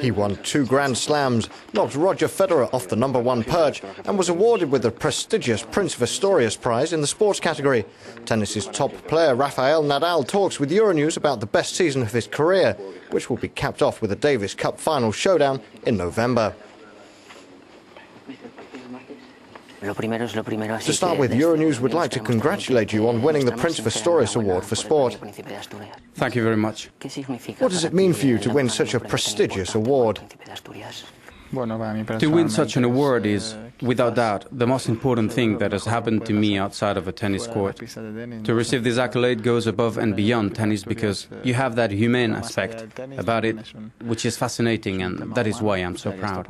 He won 2 Grand Slams, knocked Roger Federer off the #1 perch, and was awarded with the prestigious Prince of Asturias prize in the sports category. Tennis's top player Rafael Nadal talks with Euronews about the best season of his career, which will be capped off with a Davis Cup final showdown in November. To start with, Euronews would like to congratulate you on winning the Prince of Asturias Award for Sport. Thank you very much. What does it mean for you to win such a prestigious award? To win such an award is, without doubt, the most important thing that has happened to me outside of a tennis court. To receive this accolade goes above and beyond tennis because you have that humane aspect about it, which is fascinating, and that is why I'm so proud.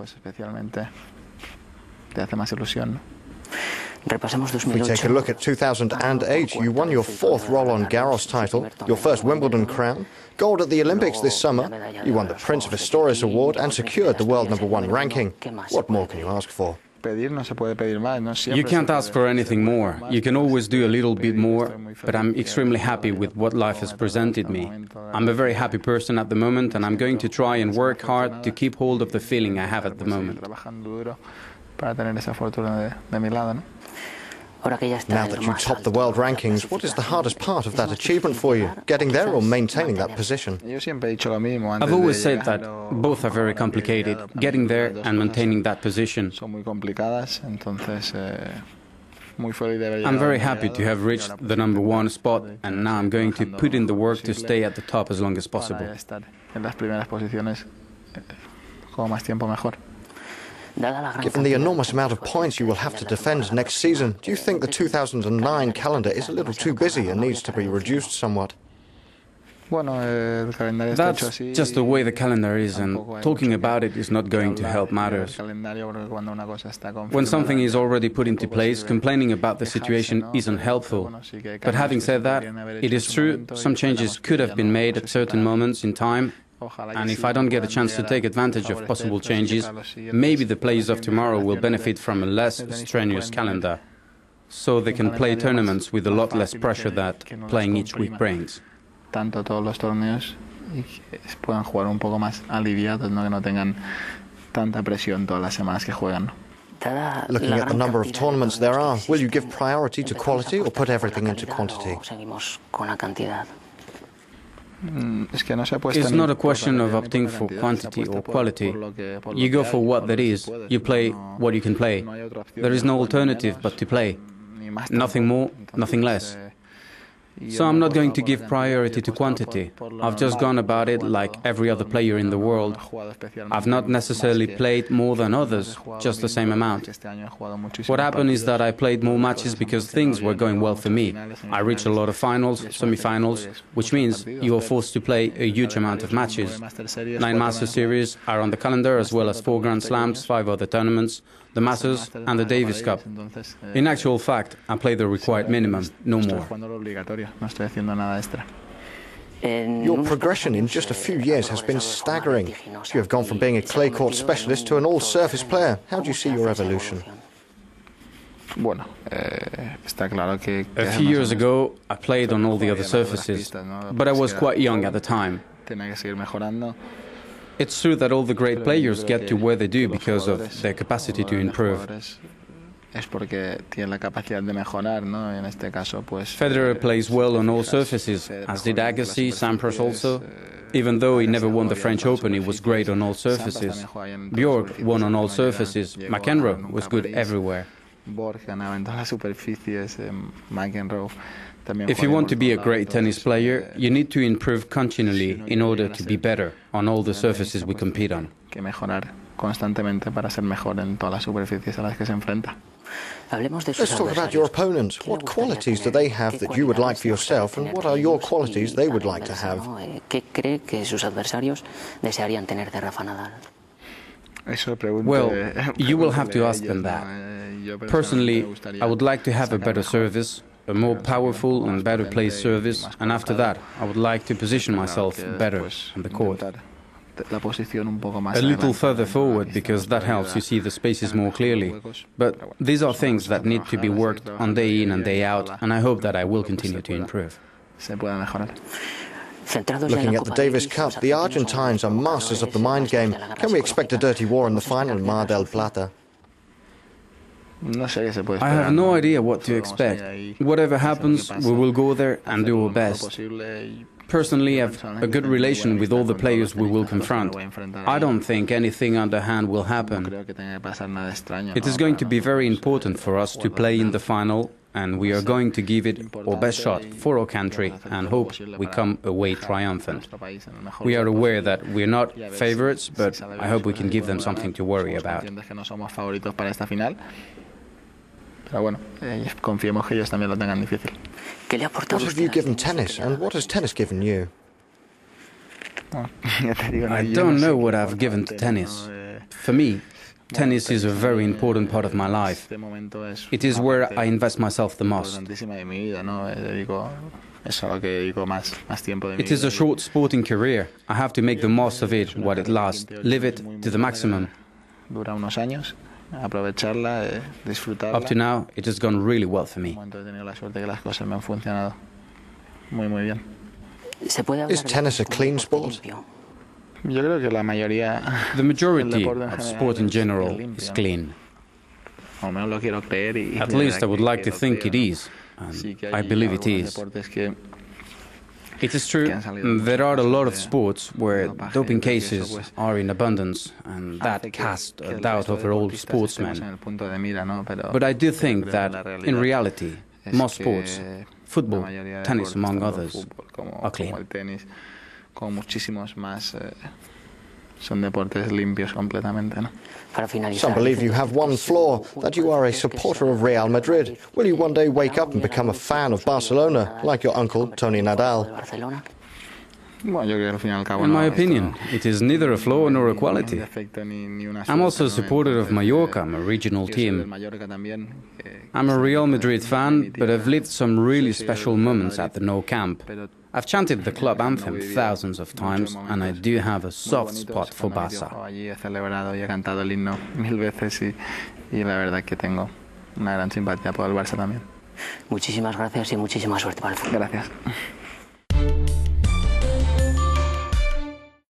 If we take a look at 2008, you won your 4th Roland Garros title, your first Wimbledon crown, gold at the Olympics this summer, you won the Prince of Asturias Award and secured the world #1 ranking. What more can you ask for? You can't ask for anything more. You can always do a little bit more, but I'm extremely happy with what life has presented me. I'm a very happy person at the moment, and I'm going to try and work hard to keep hold of the feeling I have at the moment. Now that you top the world rankings, what is the hardest part of that achievement for you? Getting there or maintaining that position? I've always said that both are very complicated, getting there and maintaining that position. I'm very happy to have reached the #1 spot, and now I'm going to put in the work to stay at the top as long as possible. Given the enormous amount of points you will have to defend next season, do you think the 2009 calendar is a little too busy and needs to be reduced somewhat? That's just the way the calendar is, and talking about it is not going to help matters. When something is already put into place, complaining about the situation isn't helpful. But having said that, it is true, some changes could have been made at certain moments in time, and if I don't get a chance to take advantage of possible changes, maybe the players of tomorrow will benefit from a less strenuous calendar, so they can play tournaments with a lot less pressure that playing each week brings. Looking at the number of tournaments there are, will you give priority to quality or put everything into quantity? It's not a question of opting for quantity or quality. You go for what that is. You play what you can play. There is no alternative but to play. Nothing more, nothing less. So I'm not going to give priority to quantity. I've just gone about it like every other player in the world. I've not necessarily played more than others, just the same amount. What happened is that I played more matches because things were going well for me. I reached a lot of finals, semi-finals, which means you are forced to play a huge amount of matches. 9 Masters series are on the calendar, as well as 4 Grand Slams, 5 other tournaments, the Masters and the Davis Cup. In actual fact, I play the required minimum, no more. Your progression in just a few years has been staggering. You have gone from being a clay court specialist to an all-surface player. How do you see your evolution? A few years ago, I played on all the other surfaces, but I was quite young at the time. It's true that all the great players get to where they do because of their capacity to improve. Federer plays well on all surfaces, as did Agassi, Sampras also. Even though he never won the French Open, he was great on all surfaces. Bjork won on all surfaces. McEnroe was good everywhere. If you want to be a great tennis player, you need to improve continually in order to be better on all the surfaces we compete on. Let's talk about your opponent. What qualities do they have that you would like for yourself, and what are your qualities they would like to have? Well, you will have to ask them that. Personally, I would like to have a better service, a more powerful and better placed service, and after that, I would like to position myself better on the court. A little further forward, because that helps you see the spaces more clearly. But these are things that need to be worked on day in and day out, and I hope that I will continue to improve. Looking at the Davis Cup, the Argentines are masters of the mind game. Can we expect a dirty war in the final in Mar del Plata? I have no idea what to expect. Whatever happens, we will go there and do our best. Personally, I have a good relation with all the players we will confront. I don't think anything underhand will happen. It is going to be very important for us to play in the final, and we are going to give it our best shot for our country and hope we come away triumphant. We are aware that we are not favourites, but I hope we can give them something to worry about. What have you given tennis, and what has tennis given you? I don't know what I've given to tennis. For me, tennis is a very important part of my life. It is where I invest myself the most. It is a short sporting career. I have to make the most of it while it lasts, live it to the maximum. Up to now, it has gone really well for me. Is tennis a clean sport? The majority of sport in general is clean. At least I would like to think it is, and I believe it is. It is true, there are a lot of sports where doping cases are in abundance, and that casts a doubt over all sportsmen. But I do think that, in reality, most sports, football, tennis among others, are clean. Some believe you have one flaw, that you are a supporter of Real Madrid. Will you one day wake up and become a fan of Barcelona, like your uncle, Tony Nadal? In my opinion, it is neither a flaw nor a quality. I'm also a supporter of Mallorca, a regional team. I'm a Real Madrid fan, but I've lived some really special moments at the Nou Camp. I've chanted the club anthem thousands of times, and I do have a soft spot for Barça. Muchísimas gracias y muchísima suerte para el fútbol. Gracias.